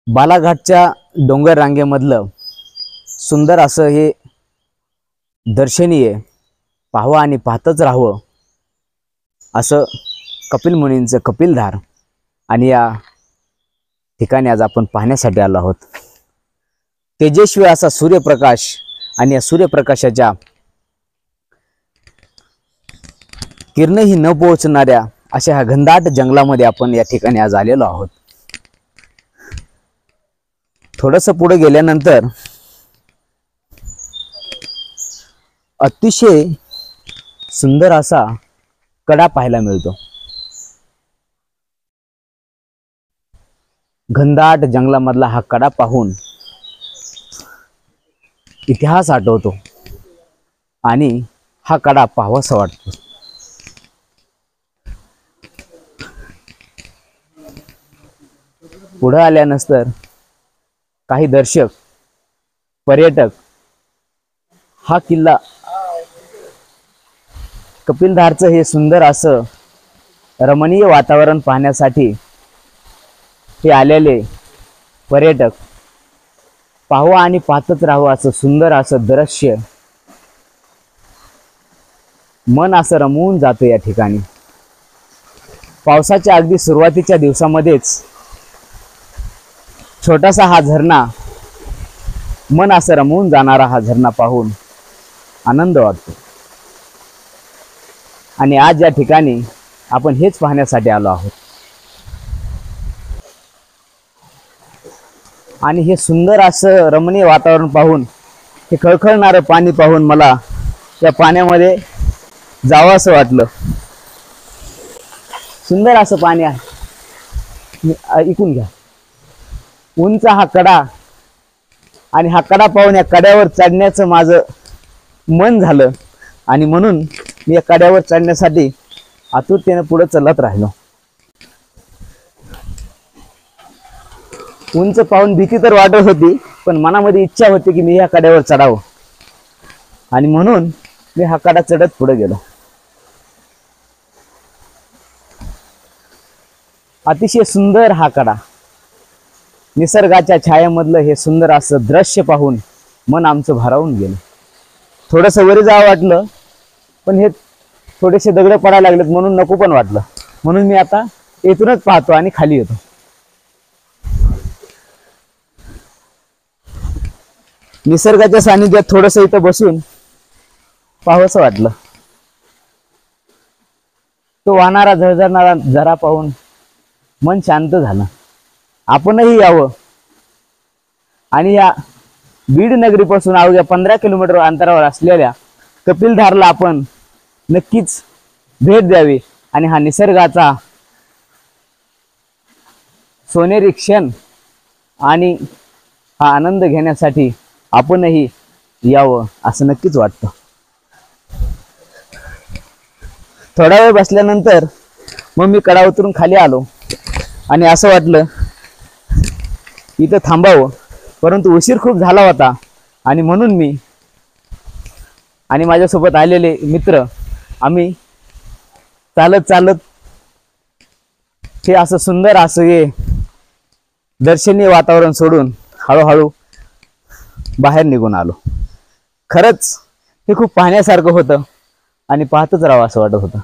बालाघाटच्या डोंगर रांगेमधलं सुंदर असं हे दर्शनीय पाहावं आणि पाहतच राहावं असं कपिल मुनींचं कपिलधार। आणि या ठिकाणी आज आपण पाहण्यासाठी आलो आहोत। तेजस्वी असा सूर्यप्रकाश आणि या सूर्यप्रकाशाच्या किरणही न पोहोचणाऱ्या अशा ह्या घनदाट जंगलामध्ये आपण या ठिकाणी आज आलेलो आहोत। थोडंसं पुढे गेल्यानंतर अतिशय सुंदर असा कडा पाहायला मिळतो। घनदाट जंगलामधला हा कडा पाहून इतिहास आठवतो आणि हा कडा पाहावासा वाटतो। पुढे आल्यानंतर काही दर्शक पर्यटक हा किल्ला कपिलधारचं हे सुंदर असं रमणीय वातावरण पाहण्यासाठी हे आलेले पर्यटक पाहावं आणि पाहतच राहावं असं सुंदर असं दृश्य मन असं रमवून जातं। या ठिकाणी पावसाच्या अगदी सुरुवातीच्या दिवसामध्येच छोटासा हा झरणा, मन असं रमवून जाणारा हा झरणा पाहून आनंद वाटतो। आणि आज या ठिकाणी आपण हेच पाहण्यासाठी आलो आहोत। आणि हे सुंदर असं रमणीय वातावरण पाहून, हे खळखळणारं पाणी पाहून मला या पाण्यामध्ये जावं असं वाटलं। सुंदर असं पाणी आहे, ऐकून घ्या। उंच हा कडा आणि हा कडा पाहून या कड्यावर चढण्याचं माझं मन झालं आणि म्हणून मी या कड्यावर चढण्यासाठी आतुरतेने पुढे चालत राहिलो। उंच पाहून भीती तर वाटत होती, पण मनामध्ये इच्छा होती की मी या कड्यावर चढावं आणि म्हणून मी हा कडा चढत पुढे गेलो। अतिशय सुंदर हा कडा, निसर्गाच्या छायेमधलं हे सुंदर असं दृश्य पाहून मन आमचं भारावून गेलं। थोडंसं वरी जावं वाटलं, पण हे थोडेसे दगड पडायला लागलेत म्हणून नको पण वाटलं, म्हणून मी आता येथूनच पाहतो आणि खाली येतो। निसर्गाच्या सानिध्यात थोडंसं इथं बसून पाहावंसं वाटलं। तो वाहणारा झरझरणारा झरा पाहून मन शांत झालं। आपणही यावं आणि या बीड नगरीपासून अवघ्या 15 किलोमीटर अंतरावर असलेल्या कपिलधारला आपण नक्कीच भेट द्यावी आणि हा निसर्गाचा सोनेरी क्षण आणि हा आनंद घेण्यासाठी आपणही यावं असं नक्कीच वाटतं। थोडा वेळ बसल्यानंतर मग मी कडा उतरून खाली आलो आणि असं वाटलं इथं थांबावं, परंतु उशीर खूप झाला होता आणि म्हणून मी आणि माझ्यासोबत आलेले मित्र आम्ही चालत चालत हे असं सुंदर असं हे दर्शनीय वातावरण सोडून हळूहळू बाहेर निघून आलो। खरंच हे खूप पाहण्यासारखं होतं आणि पाहतच राहावं असं वाटत होतं।